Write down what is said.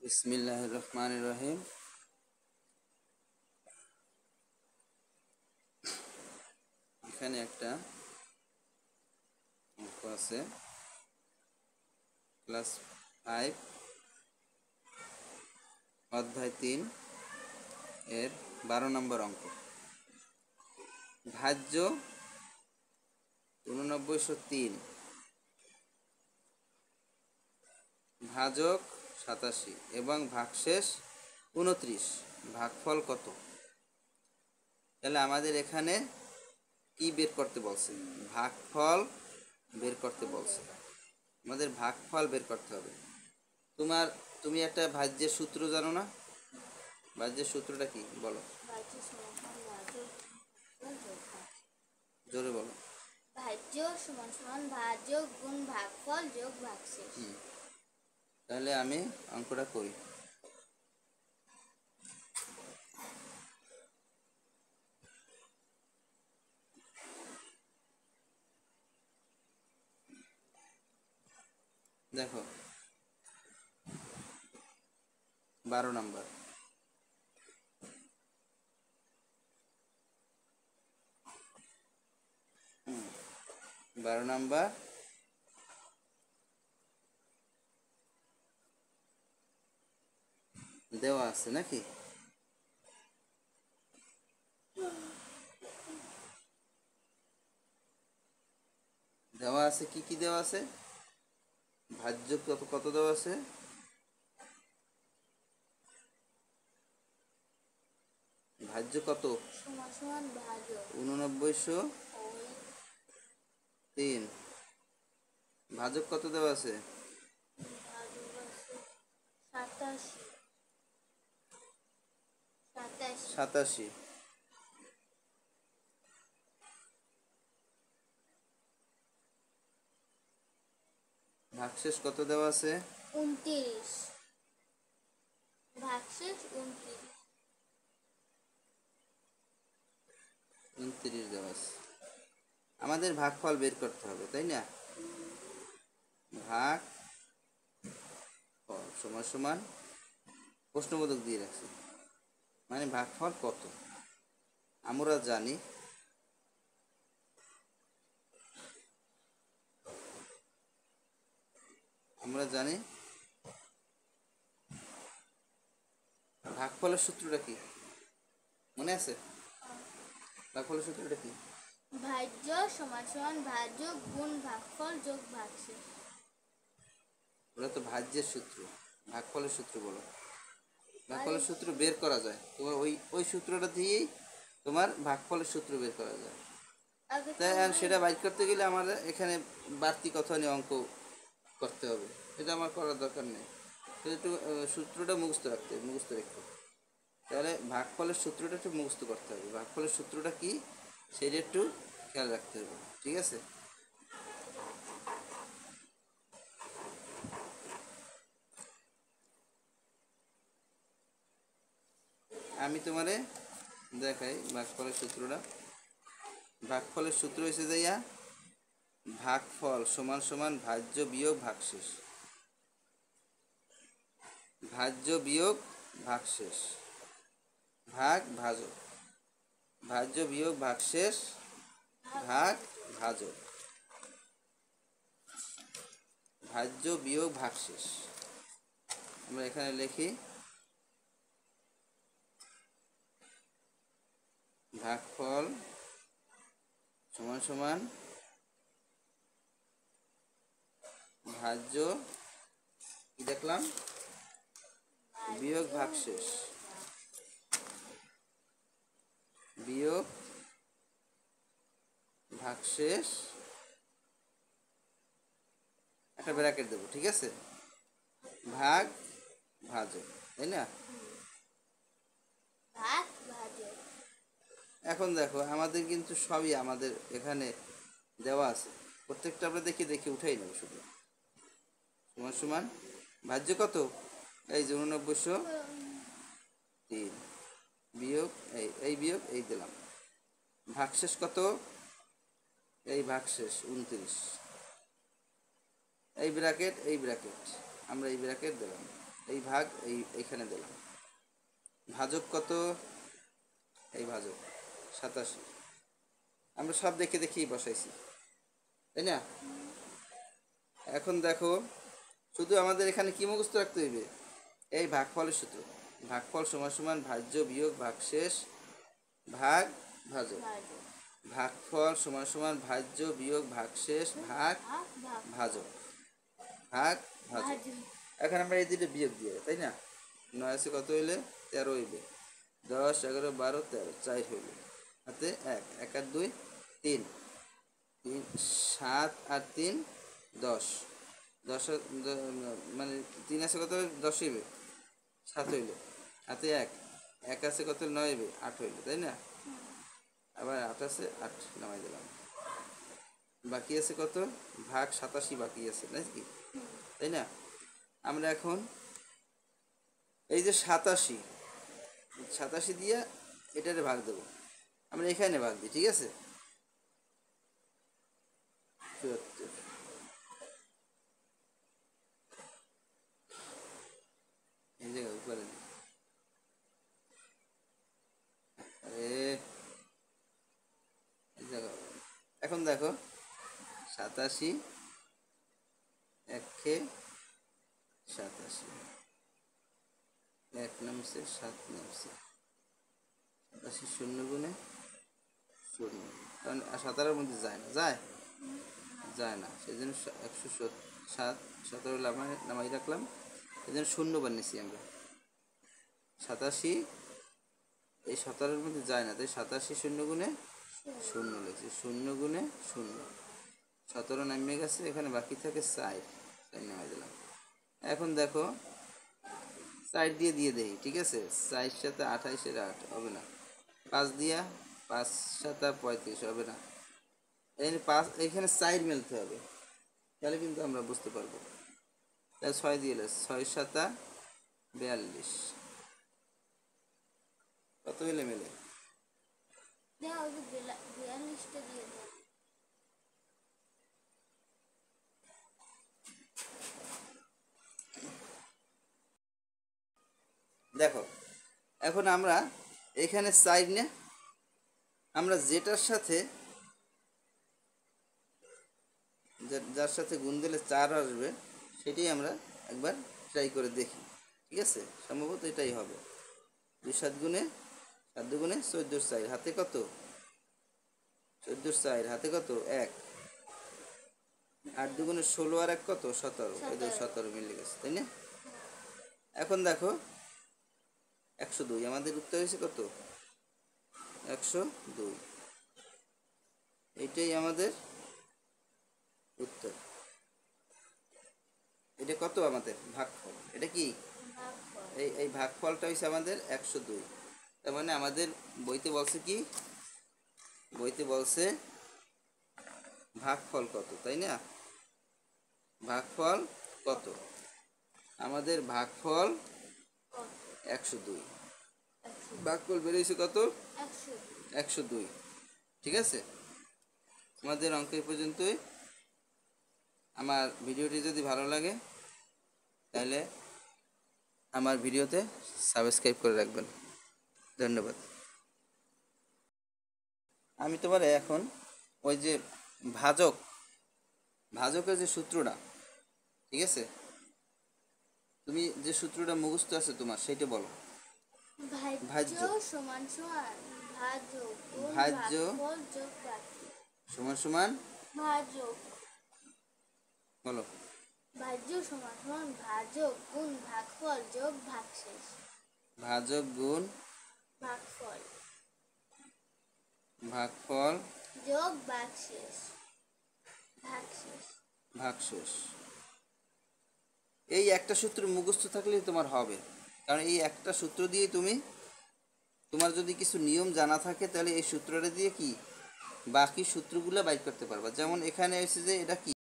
বিসমিল্লাহির রহমানির রহিম। এখানে একটা অঙ্ক আছে, ক্লাস 5 অধ্যায় 3 এর 12 নম্বর অঙ্ক। ভাজ্য 8903, ভাজক 87 এবং ভাগশেষ 29, ভাগফল কত? তাহলে আমাদের এখানে কি বের করতে বলছে? ভাগফল বের করতে বলছে। আমাদের ভাগফল বের করতে হবে। তুমি একটা ভাজ্যের সূত্র জানো না? ভাজ্যের সূত্রটা কি বলো? জোরে বলো। ভাজ্য সমান সমান ভাজক গুণ ভাগফল যোগ ভাগশেষ। তাহলে আমি অঙ্কটা করি। দেখো 12 নম্বর, দেওয়া আছে নাকি? দেওয়া আছে, কি কি দেওয়া আছে? ভাজ্য কত কত দেওয়া আছে? ভাজ্য কত? সমান সমান ভাজক 8903। ভাজক কত দেওয়া আছে? ভাজক আছে 87 87। ভাগশেষ কত দেওয়া আছে? 29, ভাগশেষ 29। 29 দেওয়া আছে। আমাদের ভাগফল বের করতে হবে, তাই না? ভাগ সমান সমান প্রশ্নবোধক দিয়ে রাখছি, মানে ভাগফল কত? আমরা জানি ভাগফলের সূত্রটা কি মনে আছে? ভাগফলের সূত্রটা কি? ভাজ্য সমান সমান ভাজক গুণ ভাগফল যোগ ভাগশেষ। ওটা তো ভাজ্যের সূত্র। ভাগফলের সূত্র বলো। ভাগফলের সূত্র বের করা যায়, তোমার ওই সূত্রটা দিয়েই তোমার ভাগফলের সূত্র বের করা যায়। তাই আর সেটা বাইর করতে গেলে আমাদের এখানে বাড়তি কথা নিয়ে অঙ্ক করতে হবে, এটা আমার করার দরকার নেই। একটু সূত্রটা মুখস্থ রাখতে হবে। তাহলে ভাগফলের সূত্রটা একটু মুখস্থ করতে হবে। ভাগফলের সূত্রটা কি সেটা একটু খেয়াল রাখতে হবে, ঠিক আছে? আমি তোমারে দেখাই ভাগফলের সূত্রটা। ভাগফলের সূত্র হয়েছে যাইয়া ভাগফল সমান সমান ভাজ্য বিয়োগ ভাগশেষ। ভাজ্য বিয়োগ ভাগশেষ ভাগ ভাজক। ভাজ্য বিয়োগ ভাগশেষ ভাগ ভাজক। ভাজ্য বিয়োগ ভাগশেষ আমরা এখানে লিখি ভাগফল সমান সমান ভাজ্য কি দেখলাম বিয়োগ ভাগশেষ বিয়োগ ভাগশেষ, একটা ব্র্যাকেট দেবো, ঠিক আছে? ভাগ ভাজক, তাই না? ভাগ ভাজক। এখন দেখো আমাদের কিন্তু সবই আমাদের এখানে দেওয়া আছে, প্রত্যেকটা আমরা দেখে দেখে উঠাই নেব। শুধু সমান সমান ভাজ্য কত? এই যে 8903 বিয়োগ এই বিয়োগ এই দিলাম। ভাগশেষ কত? এই ভাগশেষ 29। এই ব্র্যাকেট আমরা এই ব্র্যাকেট দিলাম, এই ভাগ এইখানে দিলাম। ভাজক কত? এই ভাজক 87। আমরা সব দেখে দেখেই বসাইছি, তাই না? এখন দেখো, শুধু আমাদের এখানে কি মুখস্থ রাখতে হইবে? এই ভাগফলের সূত্র। ভাগফল সমান সমান ভাজ্য বিয়োগ ভাগশেষ ভাগ ভাজক। ভাজক ভাগফল সমান সমান ভাজ্য বিয়োগ ভাগশেষ ভাগ ভাগ ভাগ ভাজক। ভাগ ভাজক। ভাজক এখন আমরা এই দুটো বিয়োগ দিয়ে, তাই না? 9 আছে কত হইলে? 13 হইবে। 10 11 12 13 4 হইবে। হাতে 1 1 আর 2 3 3 7 আর 3 10 10 মানে 3 আছে কত? 10 হইবে। 7 হইলো। হাতে 1 1 আছে কত? 9 হইবে। 8 হইলো, তাই না? আবার 8 আছে, 8 নামাই দিলাম। বাকি আছে কত? ভাগ 87 বাকি আছে, নাকি? তাই না? আমরা এখন এই যে 87 দিয়ে এটারে ভাগ দেবো। আমরা এখানে ভাগ দিই, ঠিক আছে? 74 এই জায়গায় উপরে দিই। আরে এই জায়গা। এখন দেখো 87 1 87 1 নামছে 7 নামছে। 87 শূন্য গুণে শূন্য, কারণ 17 মধ্যে যায় না, যায় না, সেই জন্য 107 17 নামাই রাখলাম, এই জন্য শূন্য বানিয়েছি আমরা। 87 এই 17-এর মধ্যে যায় না, তাই 87 শূন্য গুণে শূন্য লিখছি। শূন্য গুণে শূন্য, 17 নামিয়ে গেছে, এখানে বাকি থাকে 4 নামাই দিলাম। এখন দেখো 4 দিয়ে দেই, ঠিক আছে? 4 সাথে 28 8 হবে না। 5 দিয়া 5 সাথে 35 হবে না। এখানে 5, এখানে 4 মেলতে হবে, তাহলে কিন্তু আমরা বুঝতে পারবো। তাহলে 6 দিয়ে 6 সাথে 42 কত হইলে মেলে? দেখো 42টা দিয়ে দাও। দেখো এখন আমরা এখানে 4 নে, আমরা যেটার সাথে যার সাথে গুণ দিলে 4 আসবে সেটাই আমরা একবার ট্রাই করে দেখি, ঠিক আছে? সম্ভবত এটাই হবে। 2 7 গুণে 7 2 গুণে 14 4 হাতে কত? 14 4 হাতে কত? 1 8 2 গুণে 16 আর 1 কত? 17। এই যে 17 মিলে গেছে, তাই না? এখন দেখো 102, আমাদের উত্তর হয়েছে কত? 102। এইটাই আমাদের উত্তর। এটা কত আমাদের ভাগফল? এটা কি? ভাগফল এই ভাগফলটা হয়েছে আমাদের 102। তার মানে আমাদের বইতে বলছে কি? বইতে বলছে ভাগফল কত, তাই না? ভাগফল কত? আমাদের ভাগফল কত? 102। 100 ভাগফল বেরিয়েছে কত? 100 102। ঠিক আছে, আমাদের অঙ্ক এই পর্যন্তই। আমার ভিডিওটি যদি ভালো লাগে তাহলে আমার ভিডিওতে সাবস্ক্রাইব করে রাখবেন। ধন্যবাদ। আমি তোমার এখন ওই যে ভাজক, ভাজকের যে সূত্রটা, ঠিক আছে, তুমি যে সূত্রটা মুখস্থ আছে তোমার সেইটা বলো। ভাজ্য সমান সমান ভাজক গুণ ভাজ্য ভাগফল যোগ ভাগশেষ। সমান সমান ভাজক বলো। ভাজ্য সমান সমান ভাজক গুণ ভাগফল যোগ ভাগশেষ। ভাজক গুণ ভাগফল ভাগফল যোগ ভাগশেষ। ভাগশেষ ভাগশেষ। এই একটা সূত্র মুখস্থ থাকলেই তোমার হবে, কারণ এই একটা সূত্র দিয়ে তুমি, তোমার যদি কিছু নিয়ম জানা থাকে তাহলে এই সূত্রটা দিয়ে কি বাকি সূত্রগুলো বাইর করতে পারবা। যেমন এখানে এসে যে এটা কি